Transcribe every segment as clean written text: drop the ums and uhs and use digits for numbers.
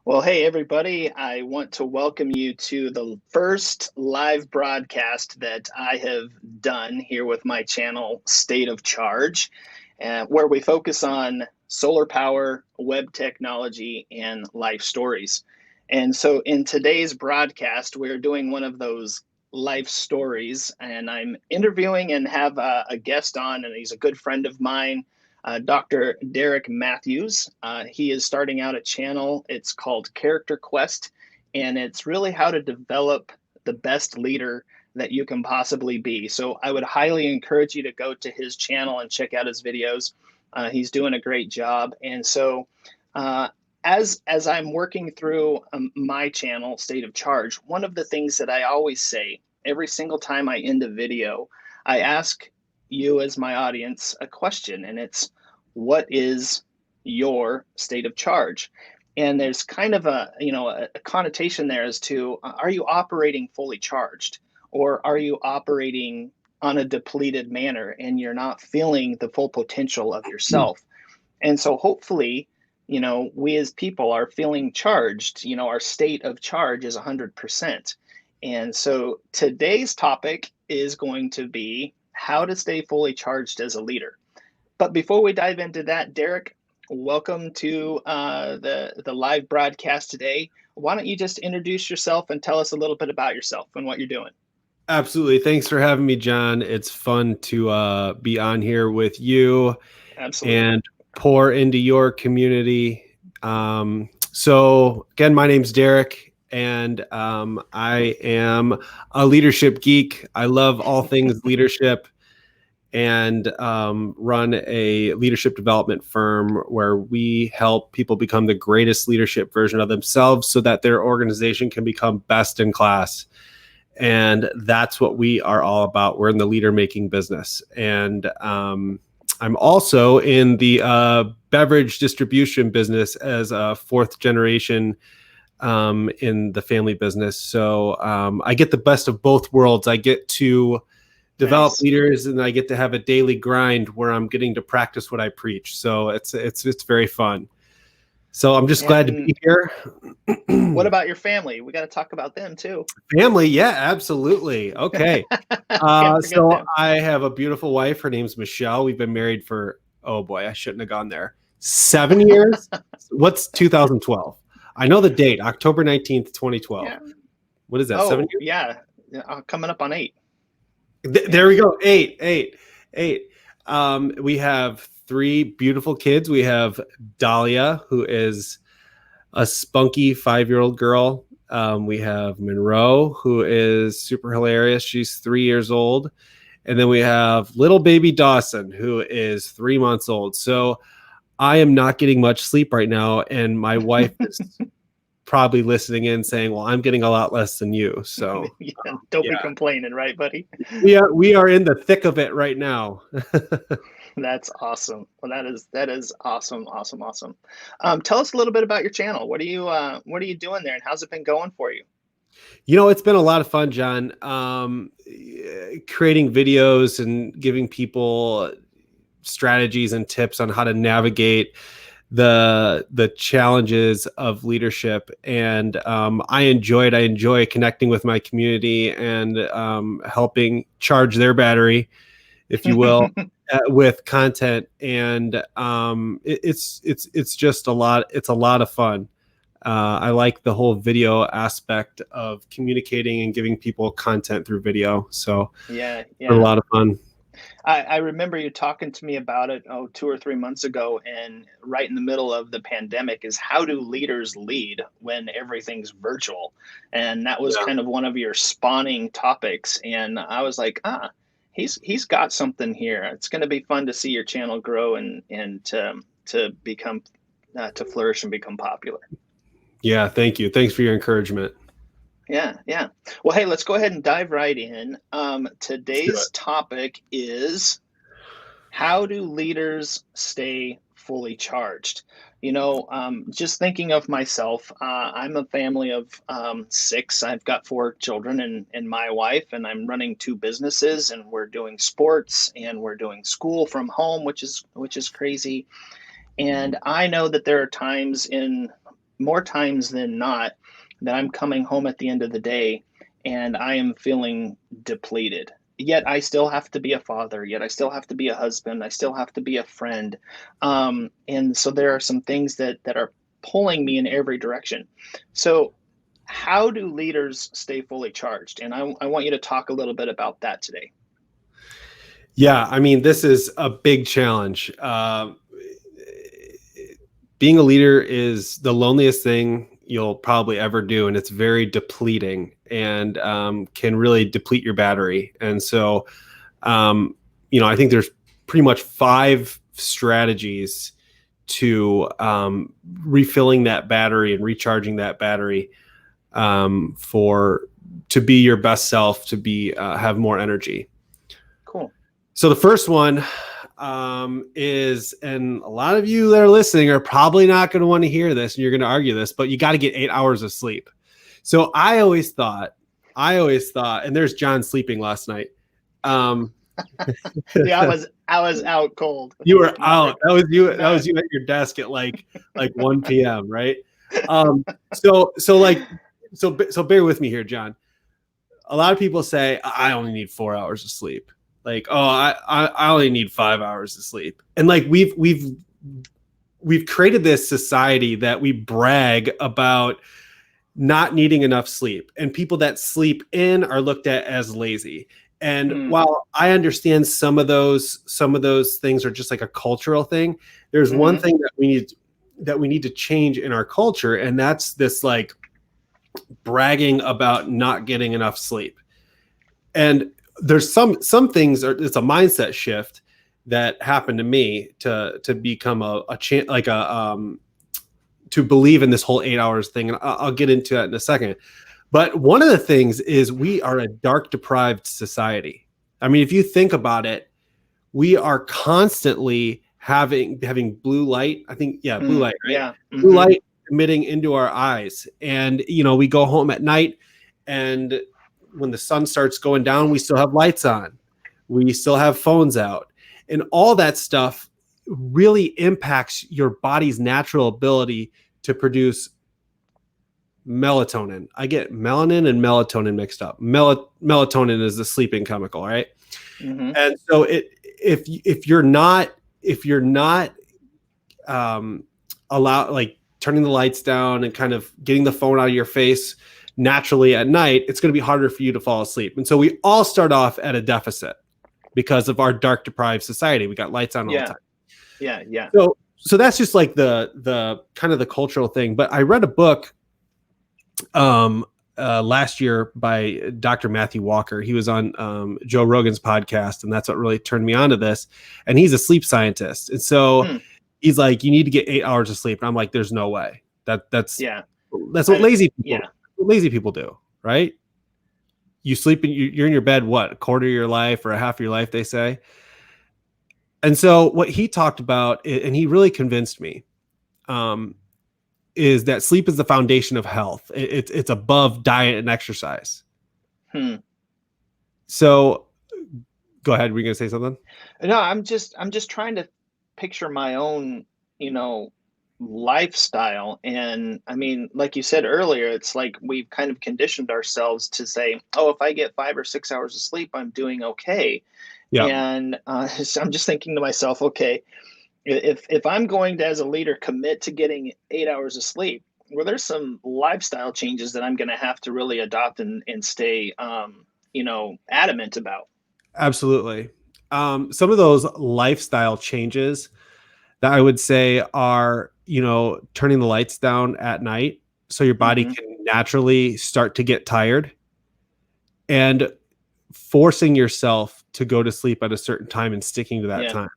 Well, hey, everybody. I want to welcome you to the first live broadcast that I have done here with my channel, State of Charge, where we focus on solar power, web technology, and life stories. And so in today's broadcast, we're doing one of those life stories, and I'm interviewing and have a guest on, and he's a good friend of mine. Dr. Derek Matthews. He is starting out a channel. It's called Character Quest, and it's really how to develop the best leader that you can possibly be. So I would highly encourage you to go to his channel and check out his videos. He's doing a great job. And so uh, as I'm working through my channel, State of Charge, one of the things that I always say every single time I end a video, I ask you as my audience a question, and it's what is your state of charge? And there's kind of a connotation there as to are you operating fully charged, or are you operating on a depleted manner and you're not feeling the full potential of yourself? And so hopefully, we as people are feeling charged. Our state of charge is 100%. And so today's topic is going to be how to stay fully charged as a leader. But before we dive into that, Derek, welcome to the live broadcast today. Why don't you just introduce yourself and tell us a little bit about yourself and what you're doing? Absolutely. Thanks for having me, John. It's fun to be on here with you Absolutely. and pour into your community. So, again, my name's Derek, and I am a leadership geek. I love all things leadership and run a leadership development firm where we help people become the greatest leadership version of themselves so that their organization can become best in class. And that's what we are all about. We're in the leader making business. And I'm also in the beverage distribution business as a fourth generation in the family business. So I get the best of both worlds. I get to develop Nice. leaders, and I get to have a daily grind where I'm getting to practice what I preach. So it's very fun. So I'm just glad to And be here. what about your family? We got to talk about them too. Family, yeah, absolutely. Okay. Can't forget So them. I have a beautiful wife. Her name's Michelle. We've been married for, oh boy, I shouldn't have gone there. 7 years? What's 2012? I know the date, October 19th, 2012. Yeah. What is that, 7 years? Yeah. Coming up on 8. Yeah. There we go. Eight. We have three beautiful kids. We have Dahlia, who is a spunky 5-year-old girl. We have Monroe, who is super hilarious. She's 3 years old. And then we have little baby Dawson, who is 3 months old. So I am not getting much sleep right now. And my wife is probably listening in saying, well, I'm getting a lot less than you. So Yeah, don't be yeah, complaining, right, buddy? we are in the thick of it right now. That's awesome. Well, that is awesome, awesome, awesome. Tell us a little bit about your channel. What are you doing there, and how's it been going for you? It's been a lot of fun, John. Creating videos and giving people strategies and tips on how to navigate the challenges of leadership. And I enjoy connecting with my community and helping charge their battery, if you will, with content. And it's just a lot. It's a lot of fun. I like the whole video aspect of communicating and giving people content through video. So Yeah, it's a yeah. lot of fun. I remember you talking to me about it, 2 or 3 months ago, and right in the middle of the pandemic is how do leaders lead when everything's virtual? And that was Yeah. kind of one of your spawning topics. And I was like, he's got something here. It's going to be fun to see your channel grow and to become to flourish and become popular. Yeah. Thank you. Thanks for your encouragement. Yeah, yeah. Well, hey, let's go ahead and dive right in. Let's do it. Today's topic is how do leaders stay fully charged? Just thinking of myself, I'm a family of 6. I've got 4 children and my wife, and I'm running 2 businesses, and we're doing sports and we're doing school from home, which is crazy. And I know that there are times in more times than not that I'm coming home at the end of the day and I am feeling depleted. Yet I still have to be a father, yet I still have to be a husband, I still have to be a friend. And so there are some things that are pulling me in every direction. So, how do leaders stay fully charged? And I want you to talk a little bit about that today. Yeah, I mean, this is a big challenge. Being a leader is the loneliest thing you'll probably ever do, and it's very depleting and can really deplete your battery. And so, I think there's pretty much 5 strategies to refilling that battery and recharging that battery for to be your best self, to be have more energy. Cool. So the first one is, and a lot of you that are listening are probably not going to want to hear this, and you're going to argue this, but you got to get 8 hours of sleep. So I always thought, and there's John sleeping last night. Yeah, I was out cold. You were out. That was you. That was you at your desk at like 1 p.m. Right? So bear with me here, John. A lot of people say I only need 4 hours of sleep. Like, oh, I only need 5 hours of sleep. And like we've created this society that we brag about not needing enough sleep, and people that sleep in are looked at as lazy. And while I understand some of those things are just like a cultural thing, there's one thing that we need to change in our culture, and that's this like bragging about not getting enough sleep. And there's some things, it's a mindset shift that happened to me to become to believe in this whole 8 hours thing. And I'll get into that in a second. But one of the things is we are a dark deprived society. I mean, if you think about it, we are constantly having blue light. I think, blue light, right? Yeah. Mm-hmm. Blue light emitting into our eyes. And, we go home at night, and when the sun starts going down, we still have lights on. We still have phones out. And all that stuff really impacts your body's natural ability to produce melatonin. I get melanin and melatonin mixed up. Melatonin is the sleeping chemical, right? Mm-hmm. And so if you're not like turning the lights down and kind of getting the phone out of your face naturally at night, it's going to be harder for you to fall asleep. And so we all start off at a deficit because of our dark deprived society. We got lights on all the time. Yeah. So that's just like the kind of the cultural thing. But I read a book last year by Dr. Matthew Walker. He was on Joe Rogan's podcast, and that's what really turned me on to this. And he's a sleep scientist. And so he's like, you need to get 8 hours of sleep. And I'm like, there's no way. That's what lazy people do, right? You sleep and you're in your bed, what, a quarter of your life or a half of your life, they say. And so what he talked about, and he really convinced me, is that sleep is the foundation of health. It's above diet and exercise. So go ahead. Were you going to say something? No, I'm just trying to picture my own, lifestyle. And I mean, like you said earlier, it's like we've kind of conditioned ourselves to say, oh, if I get 5 or 6 hours of sleep, I'm doing okay. Yeah. And so I'm just thinking to myself, okay, if I'm going to, as a leader, commit to getting 8 hours of sleep, well, there's some lifestyle changes that I'm going to have to really adopt and stay, adamant about. Absolutely. Some of those lifestyle changes that I would say are, turning the lights down at night so your body can naturally start to get tired, and forcing yourself to go to sleep at a certain time and sticking to that time.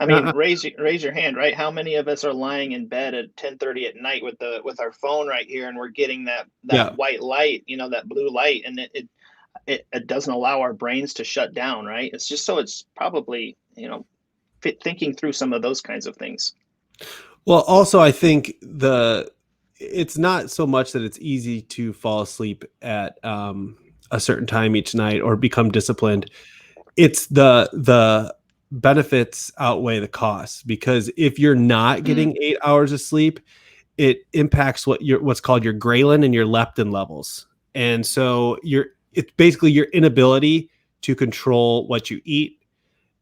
I mean, raise your hand, right? How many of us are lying in bed at 10:30 at night with our phone right here, and we're getting that white light, that blue light, and it doesn't allow our brains to shut down, right? It's just so it's probably, thinking through some of those kinds of things. Well, also, I think it's not so much that it's easy to fall asleep at a certain time each night or become disciplined. It's the benefits outweigh the costs, because if you're not getting 8 hours of sleep, it impacts what's called your ghrelin and your leptin levels. And so it's basically your inability to control what you eat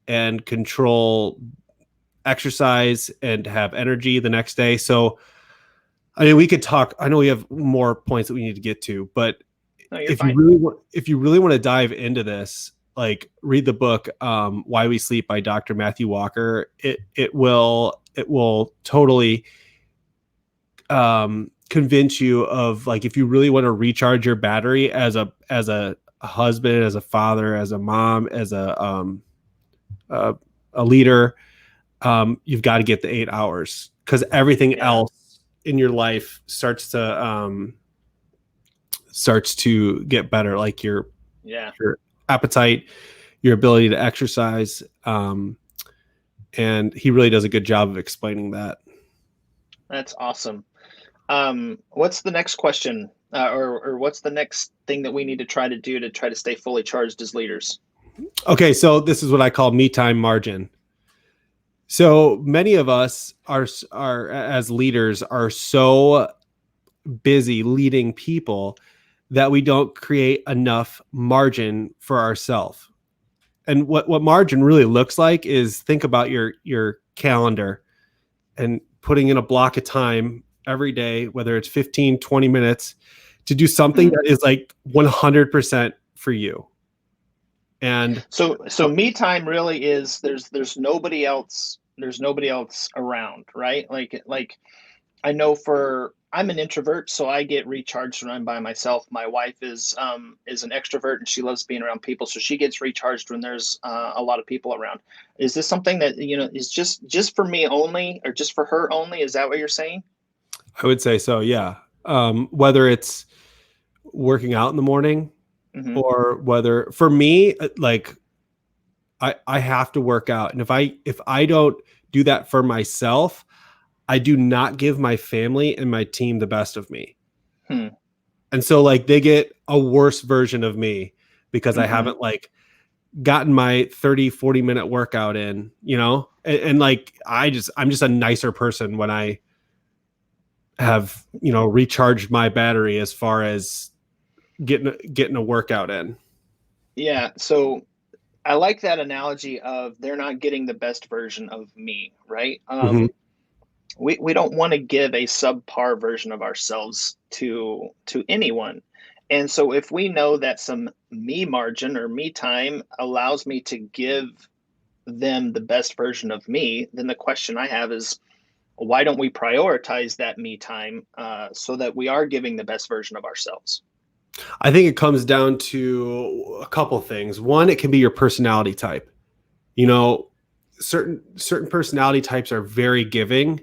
and control exercise and have energy the next day. So, I mean, we could talk. I know we have more points that we need to get to, but No, you're fine. if you really want to dive into this, like read the book Why We Sleep by Dr. Matthew Walker. It will totally convince you of, like, if you really want to recharge your battery as a husband, as a father, as a mom, as a leader, you've got to get the 8 hours, because everything else in your life starts to get better, like your appetite, your ability to exercise. And he really does a good job of explaining that. That's awesome. What's the next question, or what's the next thing that we need to try to do to try to stay fully charged as leaders? Okay, so this is what I call me time margin. So many of us are as leaders are so busy leading people that we don't create enough margin for ourselves. And what margin really looks like is, think about your calendar and putting in a block of time every day, whether it's 15, 20 minutes, to do something that is like 100% for you. And so me time really is, there's nobody else around, right? Like I know, I'm an introvert, so I get recharged when I'm by myself. My wife is an extrovert, and she loves being around people, so she gets recharged when there's a lot of people around. Is this something that is just for me only, or just for her only? Is that what you're saying? I would say so, yeah. Whether it's working out in the morning, or whether, for me, like, I have to work out, and if I don't do that for myself, I do not give my family and my team the best of me. And so, like, they get a worse version of me because I haven't, like, gotten my 30-40 minute workout in, and like, I'm just a nicer person when I have, recharged my battery as far as getting a workout in. Yeah. So I like that analogy of they're not getting the best version of me, right? We don't want to give a subpar version of ourselves to anyone. And so if we know that some me margin or me time allows me to give them the best version of me, then the question I have is, why don't we prioritize that me time, so that we are giving the best version of ourselves? I think it comes down to a couple things. One, it can be your personality type. Certain personality types are very giving,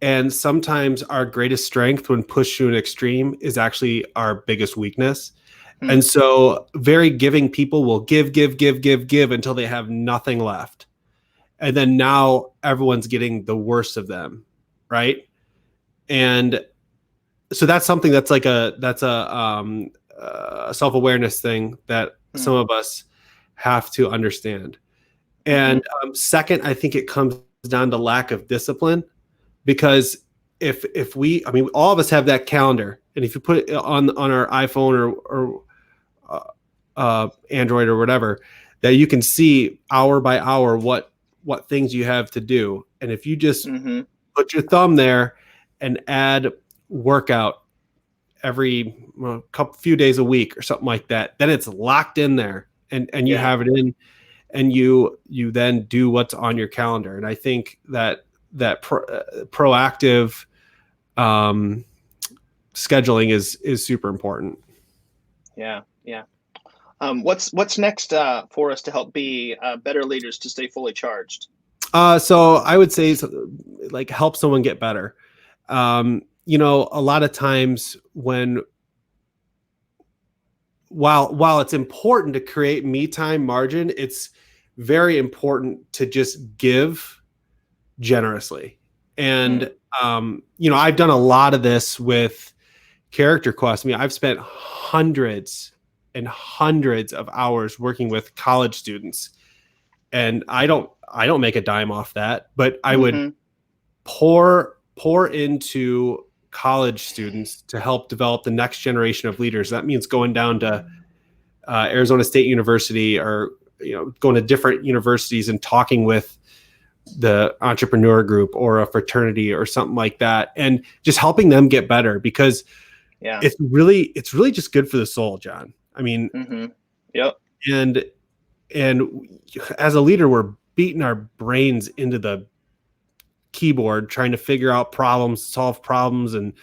and sometimes our greatest strength, when pushed to an extreme, is actually our biggest weakness. And so very giving people will give until they have nothing left. And then now everyone's getting the worst of them, right? And so that's something that's a self-awareness thing that some of us have to understand. And second, I think it comes down to lack of discipline, because if we, I mean, all of us have that calendar, and if you put it on our iPhone or Android or whatever, that you can see hour by hour what things you have to do. And if you just put your thumb there and add workout every few days a week or something like that, then it's locked in there, and you have it in, and you then do what's on your calendar. And I think that proactive scheduling is super important. Yeah. What's next for us to help be better leaders, to stay fully charged? So I would say, like, help someone get better. A lot of times while it's important to create me time margin, it's very important to just give generously. And I've done a lot of this with Character Quest. I mean, I've spent hundreds and hundreds of hours working with college students, and I don't make a dime off that, but I would pour pour into college students to help develop the next generation of leaders. That means going down to Arizona State University, or going to different universities and talking with the entrepreneur group or a fraternity or something like that, and just helping them get better, because Yeah. it's really just good for the soul, John. I mean, Yep. and as a leader, we're beating our brains into the keyboard trying to figure out problems, solve problems, and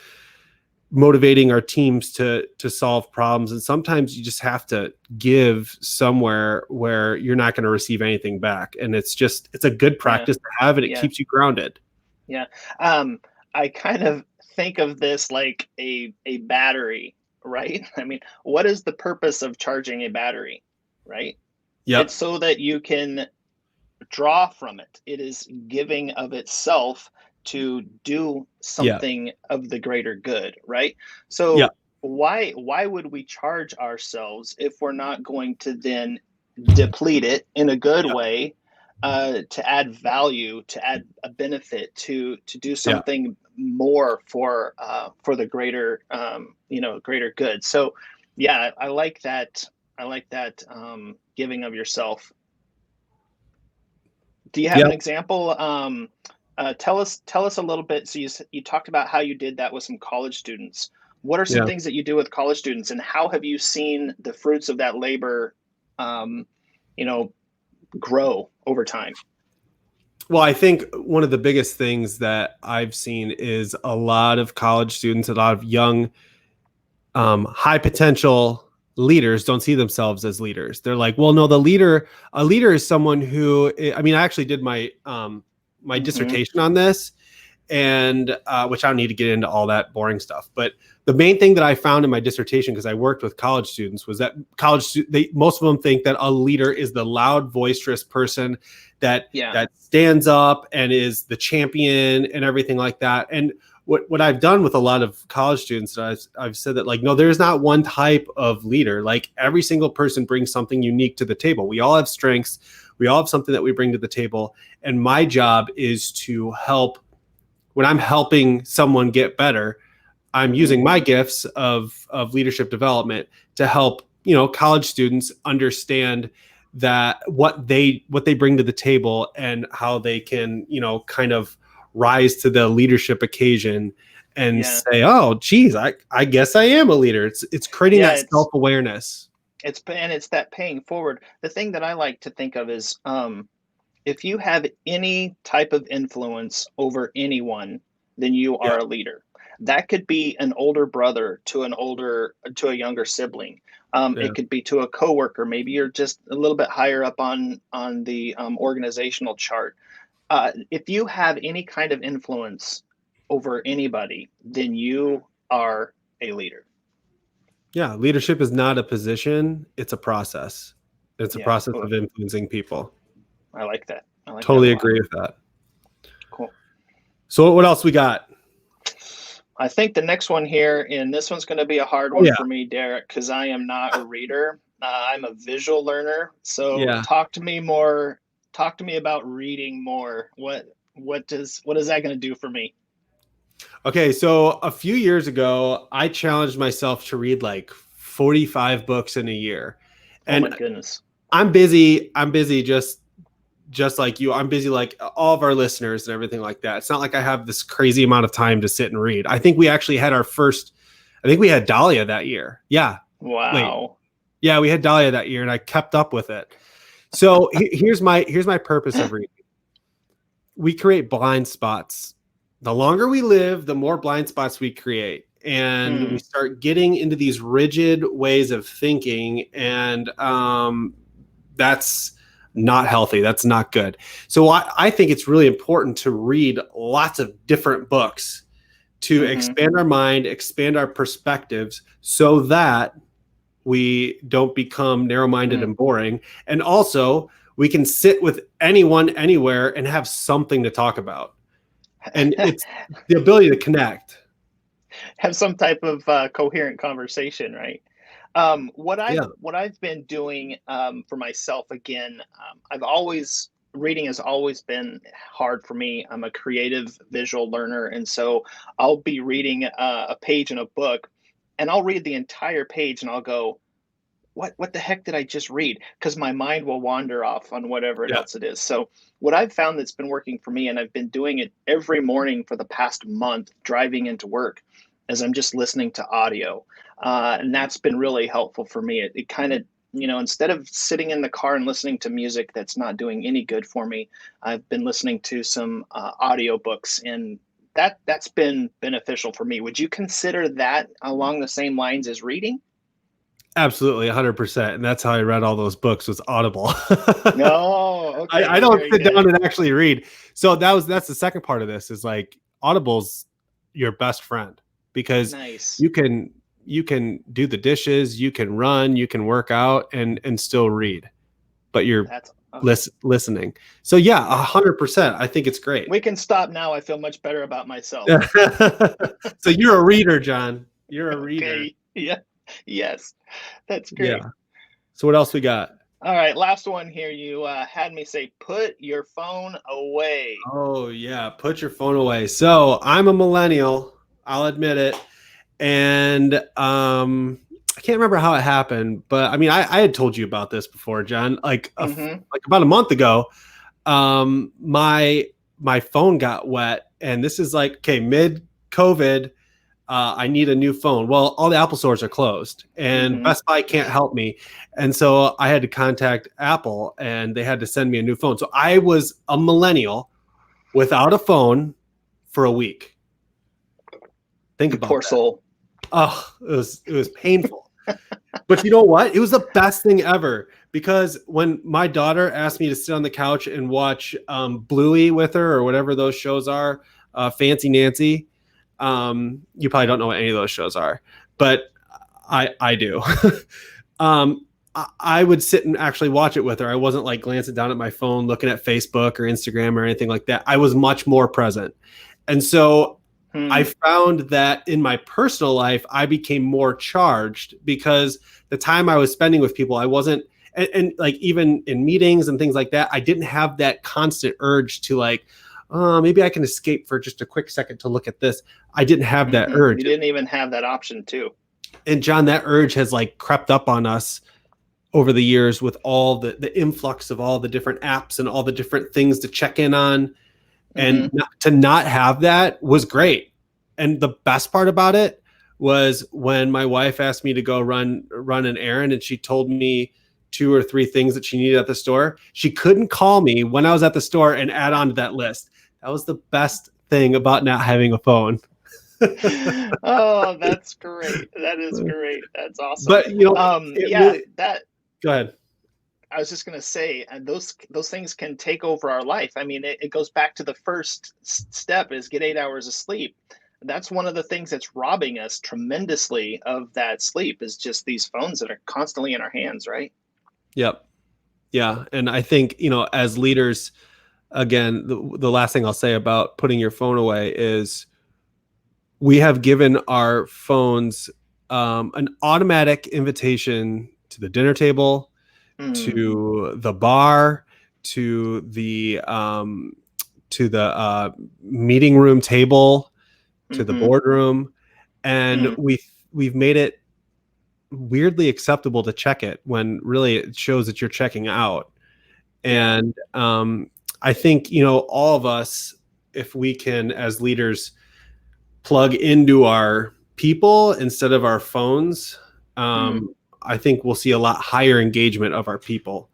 motivating our teams to solve problems. And sometimes you just have to give somewhere where you're not going to receive anything back, and it's a good practice to have, and it Yeah. keeps you grounded. Yeah. I kind of think of this like a battery, right? I mean, what is the purpose of charging a battery, right? It's Yep. so that you can draw from it. It is giving of itself to do Yeah. something of the greater good, right? Yeah. So why would we charge ourselves if we're not going to then deplete it in a good Yeah. way, to add value, to add a benefit, to do Yeah. something more for the greater greater good. So yeah, I like that. I like that, giving of yourself. Do you have Yeah. an example? Tell us a little bit. So you talked about how you did that with some college students. What are some Yeah. things that you do with college students, and how have you seen the fruits of that labor, um, you know, grow over time? Well, I think one of the biggest things that I've seen is a lot of college students, a lot of young, high potential leaders don't see themselves as leaders. They're like, well, no, a leader is someone who, I mean, I actually did my Hmm. dissertation on this, and which I don't need to get into all that boring stuff. But the main thing that I found in my dissertation, because I worked with college students, was that most of them think that a leader is the loud, boisterous person that Yeah. stands up and is the champion and everything like that. And what I've done with a lot of college students, I've said that, like, no, there's not one type of leader. Like, every single person brings something unique to the table. We all have strengths. We all have something that we bring to the table. And my job is to help. When I'm helping someone get better, I'm Hmm. using my gifts of leadership development to help college students understand that what they bring to the table, and how they can kind of rise to the leadership occasion and Yeah. say, oh geez, I guess I am a leader. It's creating Yeah. that self-awareness. It's that paying forward. The thing that I like to think of is, if you have any type of influence over anyone, then you Yeah. are a leader. That could be an older brother to a younger sibling. Yeah. It could be to a coworker. Maybe you're just a little bit higher up on the organizational chart. If you have any kind of influence over anybody, then you are a leader. Yeah, leadership is not a position, it's a process. It's a Yeah, process of influencing people. I like that. I like that a Totally lot. agree with that. Cool. So what else we got? I think the next one here, and this one's going to be a hard Oh one yeah. for me, Derek, because I am not a reader. I'm a visual learner. So Yeah. talk to me more. Talk to me about reading more. What is that going to do for me? Okay, so a few years ago, I challenged myself to read like 45 books in a year. Oh my And goodness. I'm busy. I'm busy just like you. I'm busy like all of our listeners and everything like that. It's not like I have this crazy amount of time to sit and read. I think we actually had I think we had Dahlia that year. Yeah. Wait. Wow. Yeah, we had Dahlia that year, and I kept up with it. So here's my purpose of reading. We create blind spots. The longer we live, the more blind spots we create. And we Hmm. start getting into these rigid ways of thinking. And that's not healthy. That's not good. So I think it's really important to read lots of different books to Hmm. expand our mind, expand our perspectives, so that we don't become narrow-minded Hmm. and boring. And also, we can sit with anyone anywhere and have something to talk about. And it's the ability to connect. Have some type of coherent conversation, right? Yeah. What I've been doing, for myself again, I've always reading has always been hard for me. I'm a creative visual learner, and so I'll be reading a page in a book, and I'll read the entire page, and I'll go, what the heck did I just read? Because my mind will wander off on whatever Yeah. else it is. So what I've found that's been working for me, and I've been doing it every morning for the past month, driving into work, is I'm just listening to audio, and that's been really helpful for me. It kind of, instead of sitting in the car and listening to music that's not doing any good for me, I've been listening to some audio books, and that's been beneficial for me. Would you consider that along the same lines as reading? Absolutely, 100%. And that's how I read all those books, was Audible. No, I okay, don't very sit good. down and actually read. So that's the second part of this, is like Audible's your best friend, because Nice. you can you can do the dishes, you can run, you can work out and still read, but you're That's okay. listening. So yeah, Yeah. 100%. I think it's great. We can stop now. I feel much better about myself. So you're a reader, John. You're a reader. Okay. Yeah. Yes. That's great. Yeah. So what else we got? All right. Last one here. You had me say, put your phone away. Oh yeah, put your phone away. So I'm a millennial, I'll admit it. And I can't remember how it happened, but I mean I had told you about this before, John, Mm-hmm. like about a month ago. My phone got wet, and this is like, okay, mid COVID. I need a new phone. Well, all the Apple stores are closed, and Mm-hmm. Best Buy can't help me. And so I had to contact Apple, and they had to send me a new phone. So I was a millennial without a phone for a week. Think You about poor that. soul. Oh, it was painful. But you know what? It was the best thing ever, because when my daughter asked me to sit on the couch and watch Bluey with her, or whatever those shows are, Fancy Nancy. You probably don't know what any of those shows are, but I do. I would sit and actually watch it with her. I wasn't like glancing down at my phone, looking at Facebook or Instagram or anything like that. I was much more present. And so I Hmm. found that in my personal life, I became more charged, because the time I was spending with people, I wasn't, and like even in meetings and things like that, I didn't have that constant urge to like, oh, maybe I can escape for just a quick second to look at this. I didn't have that Mm-hmm. urge. You didn't even have that option, too. And John, that urge has like crept up on us over the years, with all the influx of all the different apps and all the different things to check in on. And Mm-hmm. to not have that was great. And the best part about it was when my wife asked me to go run an errand, and she told me two or three things that she needed at the store. She couldn't call me when I was at the store and add on to that list. That was the best thing about not having a phone. Oh, that's great. That is great. That's awesome. But you know, it Yeah, really, that go ahead. I was just gonna say, those things can take over our life. I mean, it goes back to the first step is get 8 hours of sleep. That's one of the things that's robbing us tremendously of that sleep is just these phones that are constantly in our hands, right? Yep. Yeah. And I think, as leaders, again, the last thing I'll say about putting your phone away is, we have given our phones an automatic invitation to the dinner table, Mm, to the bar, to the meeting room table, to the mm-hmm, boardroom, and mm, we've made it weirdly acceptable to check it, when really it shows that you're checking out. yeah. And I think, all of us, if we can, as leaders, plug into our people instead of our phones, Mm, I think we'll see a lot higher engagement of our people.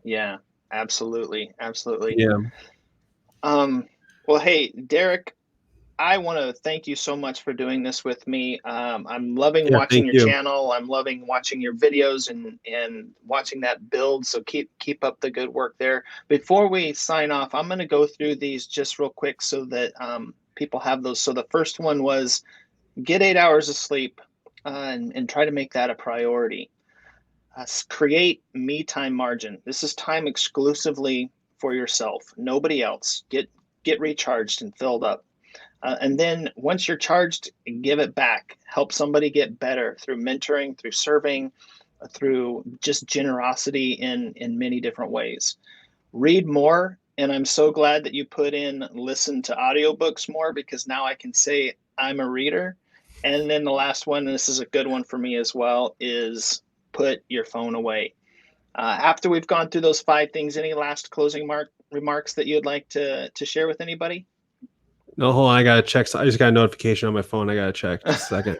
yeah, absolutely, absolutely. Yeah. Um, well, hey, Derek, I want to thank you so much for doing this with me. I'm loving Yeah. watching Thank your you. channel. I'm loving watching your videos and watching that build. So keep up the good work there. Before we sign off, I'm going to go through these just real quick so that people have those. So the first one was get 8 hours of sleep and try to make that a priority. Create me time margin. This is time exclusively for yourself, nobody else. Get recharged and filled up. And then once you're charged, give it back. Help somebody get better through mentoring, through serving, through just generosity in many different ways. read more. And I'm so glad that you put in listen to audiobooks more, because now I can say I'm a reader. And then the last one, and this is a good one for me as well, is put your phone away. After we've gone through those 5 things, any last closing remarks that you'd like to share with anybody? No, hold on. I gotta check. I just got a notification on my phone. I gotta check. Just a second.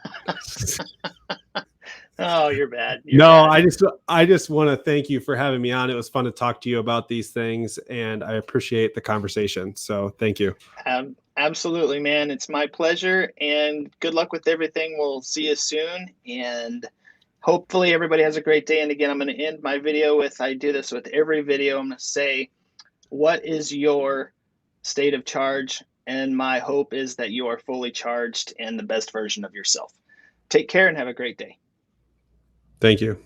Oh, you're bad. You're No, bad. I just want to thank you for having me on. It was fun to talk to you about these things, and I appreciate the conversation. So thank you. Absolutely, man. It's my pleasure, and good luck with everything. We'll see you soon, and hopefully everybody has a great day. And again, I'm going to end my video with, I do this with every video. I'm going to say, what is your state of charge? And my hope is that you are fully charged and the best version of yourself. Take care and have a great day. Thank you.